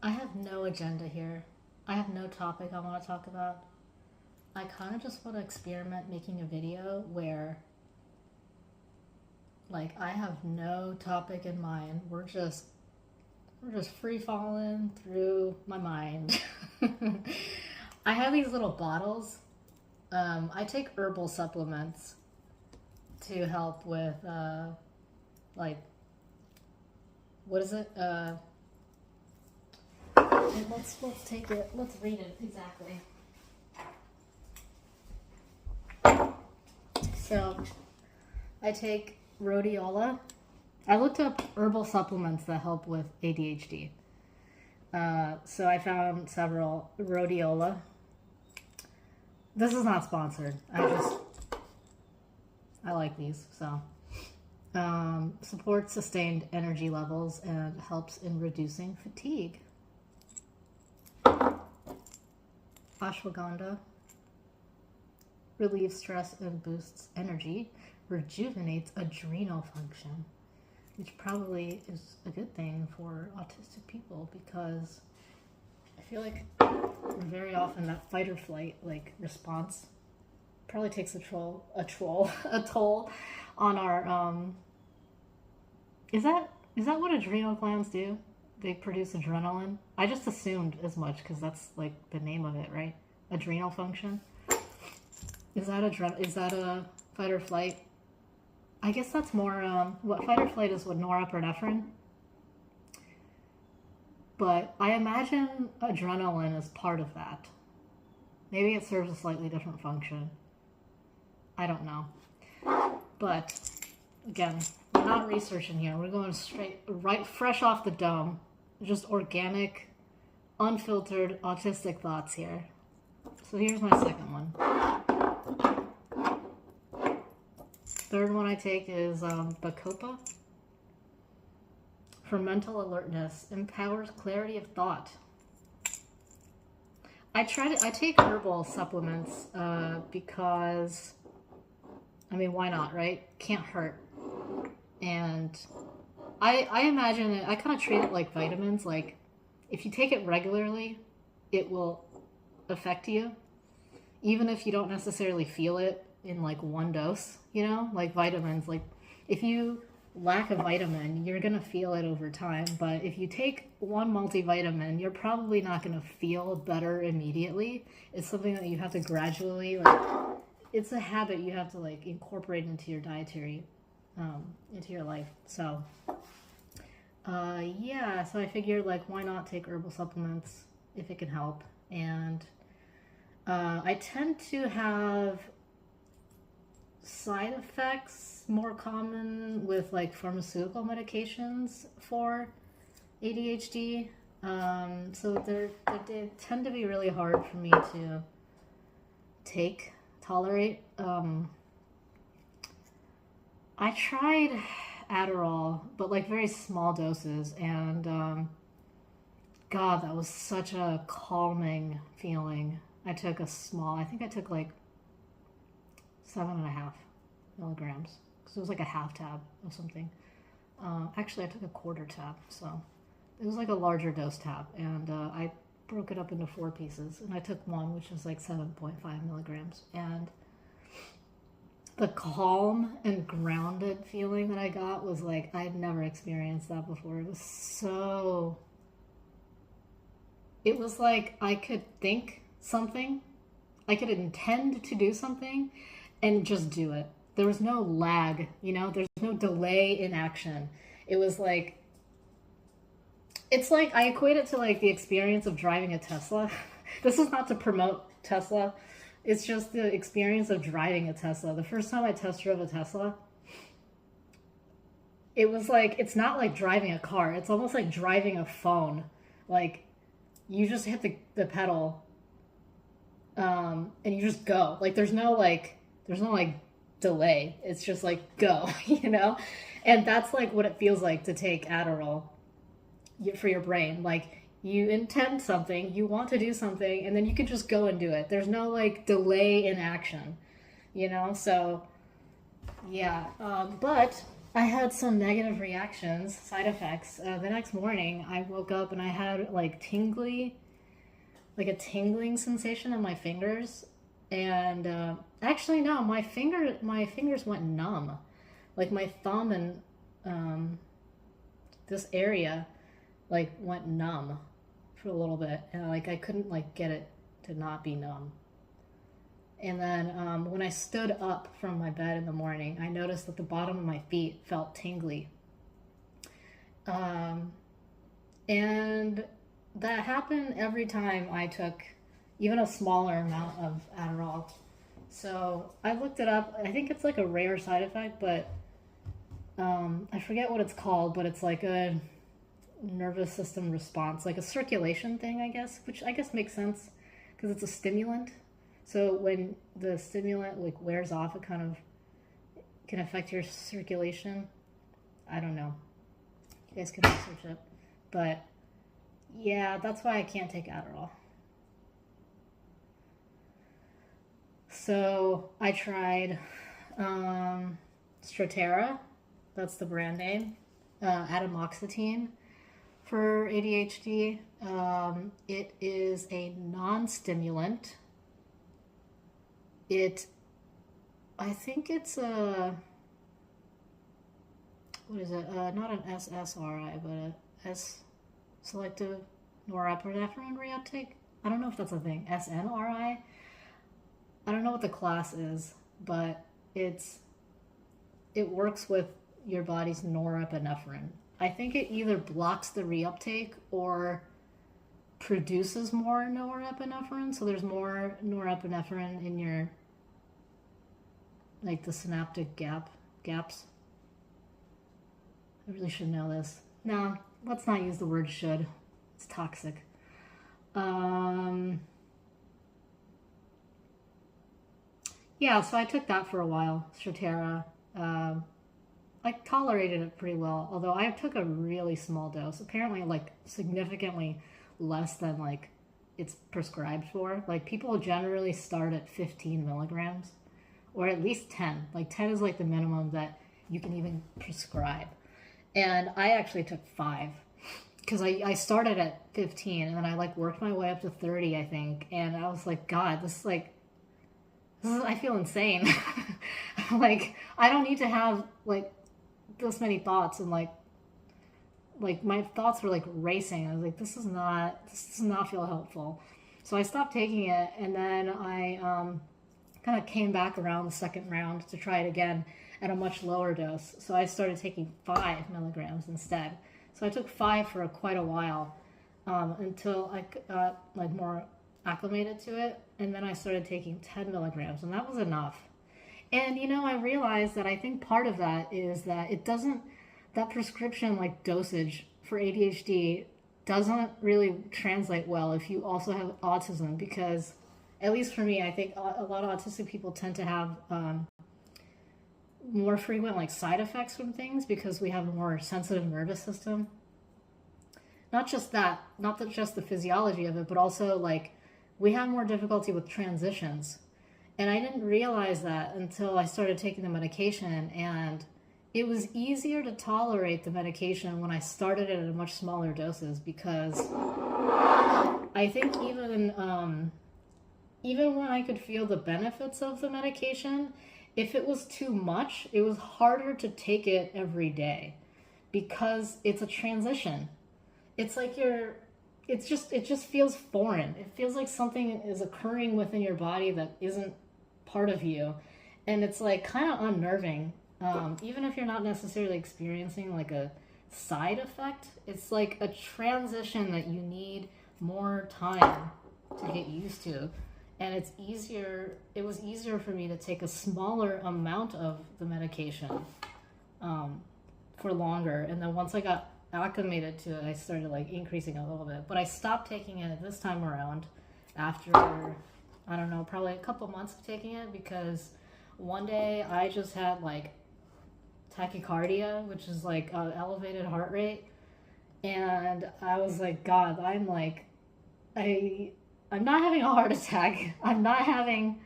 I have no agenda here. I have no topic I want to talk about. I kind of just want to experiment making a video where, like, I have no topic in mind. We're just free falling through my mind. I have these little bottles. I take herbal supplements to help with, like, what is it? Let's take it. Let's read it exactly. So, I take rhodiola. I looked up herbal supplements that help with ADHD. So I found several. Rhodiola. This is not sponsored. I like these. So, supports sustained energy levels and helps in reducing fatigue. Ashwagandha relieves stress and boosts energy, rejuvenates adrenal function, which probably is a good thing for autistic people because I feel like very often that fight or flight like response probably takes a toll on our is that what adrenal glands do? They produce adrenaline. I just assumed as much because that's like the name of it, right? Adrenal function. Is that a fight or flight? I guess that's more what fight or flight is with norepinephrine. But I imagine adrenaline is part of that. Maybe it serves a slightly different function. I don't know. But again, we're not researching here. We're going fresh off the dome. Just organic, unfiltered, autistic thoughts here. So here's my second one. Third one I take is Bacopa. For mental alertness, empowers clarity of thought. I take herbal supplements because, I mean, why not, right? Can't hurt. And I imagine it, I kind of treat it like vitamins. Like, if you take it regularly, it will affect you, even if you don't necessarily feel it in like one dose, you know, like vitamins. Like, if you lack a vitamin, you're gonna feel it over time. But if you take one multivitamin, you're probably not gonna feel better immediately. It's something that you have to gradually, like, it's a habit you have to like incorporate into your dietary, into your life. So, yeah, so I figured, like, why not take herbal supplements if it can help? And I tend to have side effects more common with like pharmaceutical medications for ADHD. So they tend to be really hard for me to tolerate. I tried Adderall, but like very small doses, and God, that was such a calming feeling. I took I think I took like 7.5 milligrams, because it was like a half tab of something. Actually, I took a quarter tab, so it was like a larger dose tab, and I broke it up into 4 pieces, and I took one, which was like 7.5 milligrams, and the calm and grounded feeling that I got was like, I'd never experienced that before. It was like I could think something, I could intend to do something, and just do it. There was no lag, you know, there's no delay in action. It was like, it's like, I equate it to like the experience of driving a Tesla. This is not to promote Tesla. It's just the experience of driving a Tesla. The first time I test drove a Tesla, it was like, it's not like driving a car. It's almost like driving a phone. Like, you just hit the pedal, and you just go. Like, there's no delay. It's just like, go, you know? And that's like what it feels like to take Adderall for your brain. Like, you intend something, you want to do something, and then you can just go and do it. There's no like delay in action, you know? So yeah, but I had some negative reactions, side effects. The next morning, I woke up and I had like like a tingling sensation in my fingers, and actually no, my fingers went numb, like my thumb and um, this area like went numb for a little bit, and like I couldn't like get it to not be numb. And then when I stood up from my bed in the morning, I noticed that the bottom of my feet felt tingly. Um, and that happened every time I took even a smaller amount of Adderall. So I looked it up. I think it's like a rare side effect, but I forget what it's called, but it's like a nervous system response, like a circulation thing, I guess, which I guess makes sense because it's a stimulant. So when the stimulant like wears off, it kind of can affect your circulation. I don't know. You guys can research it. But yeah, that's why I can't take Adderall. So I tried Strattera, that's the brand name, atomoxetine for ADHD. It is a non-stimulant. I think it's a, what is it? Not an SSRI, but a S selective norepinephrine reuptake. I don't know if that's a thing. SNRI. I don't know what the class is, but it works with your body's norepinephrine. I think it either blocks the reuptake or produces more norepinephrine. So there's more norepinephrine in your like the synaptic gaps. I really should know this. No, let's not use the word should. It's toxic. Yeah, so I took that for a while, Strattera. I tolerated it pretty well, although I took a really small dose. Apparently, like significantly less than like it's prescribed for. Like people generally start at 15 milligrams, or at least 10. Like 10 is like the minimum that you can even prescribe. And I actually took 5 because I started at 15 and then I like worked my way up to 30, I think. And I was like, God, I feel insane. Like I don't need to have like this many thoughts, and like my thoughts were like racing. I was like, this does not feel helpful. So I stopped taking it, and then I kind of came back around the second round to try it again at a much lower dose. So I started taking 5 milligrams instead. So I took 5 for quite a while until I got like more acclimated to it, and then I started taking 10 milligrams, and that was enough. And I realized that I think part of that is that that prescription like dosage for ADHD doesn't really translate well if you also have autism, because at least for me, I think a lot of autistic people tend to have more frequent like side effects from things because we have a more sensitive nervous system. Not just the physiology of it, but also like we have more difficulty with transitions. And I didn't realize that until I started taking the medication, and it was easier to tolerate the medication when I started it at much smaller doses, because I think even when I could feel the benefits of the medication, if it was too much, it was harder to take it every day because it's a transition. It's like it just feels foreign. It feels like something is occurring within your body that isn't part of you, and it's like kind of unnerving. Even if you're not necessarily experiencing like a side effect, it's like a transition that you need more time to get used to. And it was easier for me to take a smaller amount of the medication for longer, and then once I got acclimated to it, I started like increasing a little bit. But I stopped taking it this time around after, I don't know, probably a couple months of taking it, because one day I just had like tachycardia, which is like elevated heart rate, and I was like, God, I'm not having a heart attack. I'm not having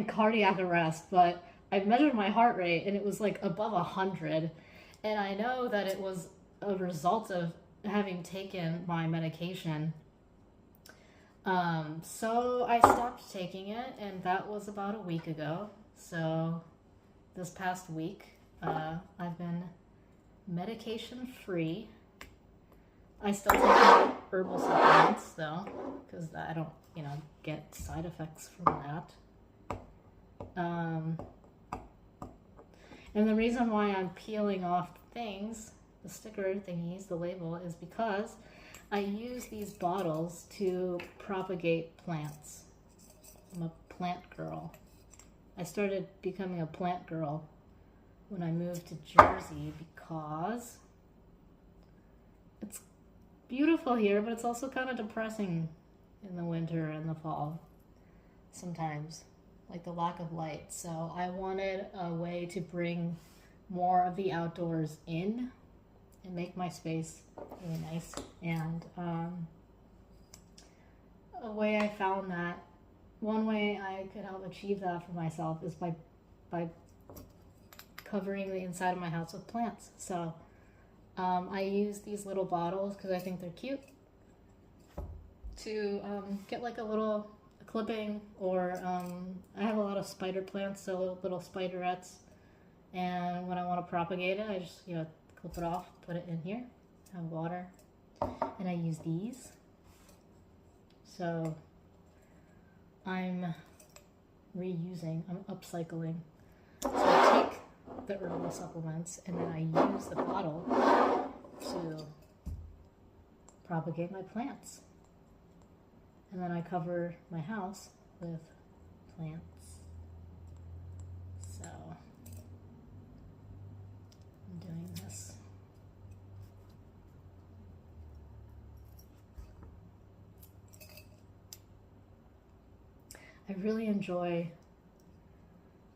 cardiac arrest, but I measured my heart rate and it was like above 100. And I know that it was a result of having taken my medication. So I stopped taking it, and that was about a week ago. So this past week, I've been medication free. I still take herbal supplements though, because I don't, get side effects from that. And the reason why I'm peeling off things, the sticker thingies, the label, is because I use these bottles to propagate plants. I'm a plant girl. I started becoming a plant girl when I moved to Jersey because it's beautiful here, but it's also kind of depressing in the winter and the fall sometimes, like the lack of light. So I wanted a way to bring more of the outdoors in and make my space really nice. And a way I found that, one way I could help achieve that for myself is by covering the inside of my house with plants. So I use these little bottles because I think they're cute to get like a little clipping, or I have a lot of spider plants, so little spiderettes, and when I want to propagate it, I just clip it off, put it in here, have water, and I use these. So I'm reusing, I'm upcycling. So I take the herbal supplements and then I use the bottle to propagate my plants. And then I cover my house with plants. So I'm doing this. I really enjoy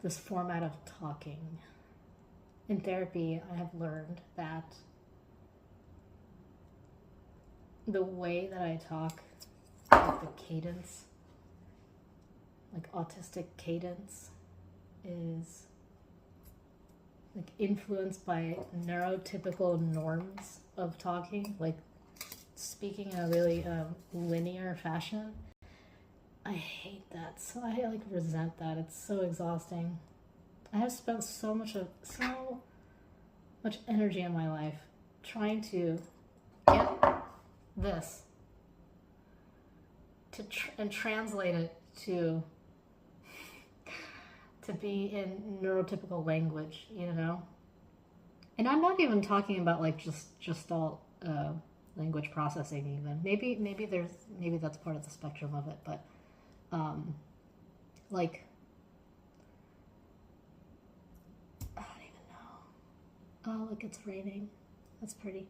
this format of talking. In therapy, I have learned that the way that I talk, like the cadence, like autistic cadence, is like influenced by neurotypical norms of talking, like speaking in a really linear fashion. I hate that. So I like resent that. It's so exhausting. I have spent so much energy in my life trying to get this and translate it to be in neurotypical language, And I'm not even talking about like just all language processing even. Maybe that's part of the spectrum of it, but like I don't even know. Oh, look, it's raining. That's pretty.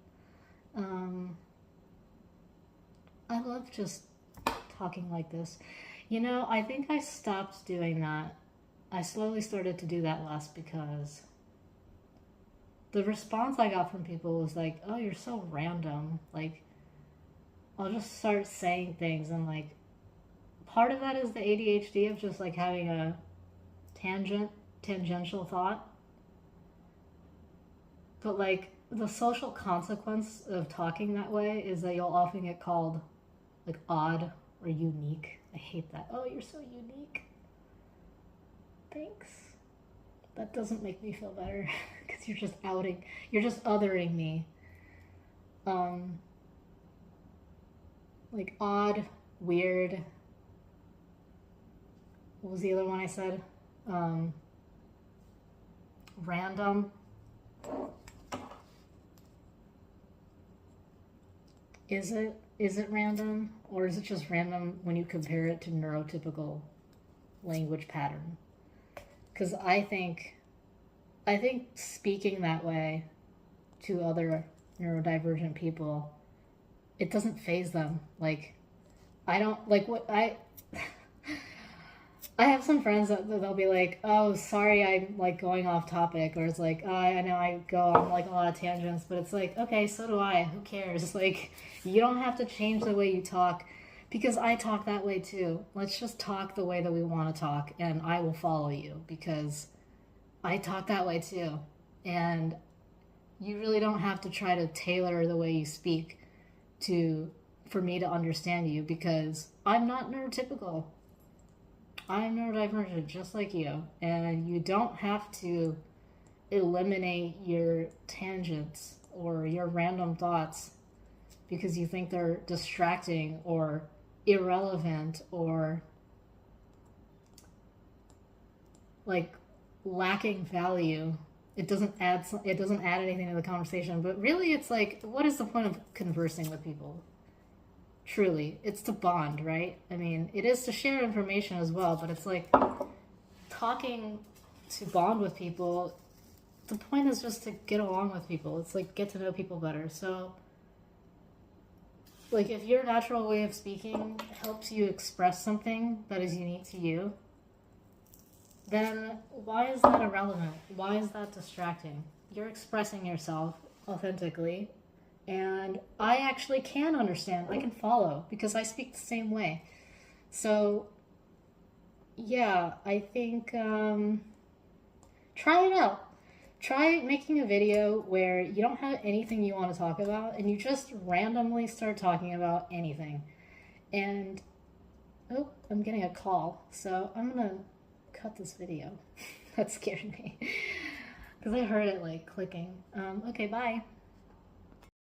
I love just talking like this. I think I stopped doing that. I slowly started to do that less because the response I got from people was like, oh, you're so random. Like, I'll just start saying things, and like, part of that is the ADHD of just like having a tangential thought. But like, the social consequence of talking that way is that you'll often get called like odd or unique. I hate that. Oh, you're so unique. Thanks. That doesn't make me feel better because you're just othering me. Like odd, weird. What was the other one I said? Random. Is it random, or is it just random when you compare it to neurotypical language pattern? Because I think speaking that way to other neurodivergent people, it doesn't faze them. Like, I don't like what I have some friends that they'll be like, oh, sorry, I'm like going off topic, or it's like, oh, I know I go on like a lot of tangents, but it's like, okay, so do I. Who cares? Like, you don't have to change the way you talk, because I talk that way too. Let's just talk the way that we want to talk, and I will follow you, because I talk that way too. And you really don't have to try to tailor the way you speak to for me to understand you because I'm not neurotypical. I'm neurodivergent just like you. And you don't have to eliminate your tangents or your random thoughts because you think they're distracting or irrelevant or like lacking value. It doesn't add anything to the conversation, but really it's like what is the point of conversing with people? Truly, it's to bond, right? I mean, it is to share information as well, but it's like talking to bond with people. The point is just to get along with people. It's like get to know people better. So like if your natural way of speaking helps you express something that is unique to you, then why is that irrelevant? Why is that distracting? You're expressing yourself authentically, and I actually can understand. I can follow because I speak the same way. So, yeah, I think try it out. Try making a video where you don't have anything you want to talk about and you just randomly start talking about anything. And, oh, I'm getting a call, so I'm gonna cut this video. That scared me because I heard it like clicking. Okay, bye.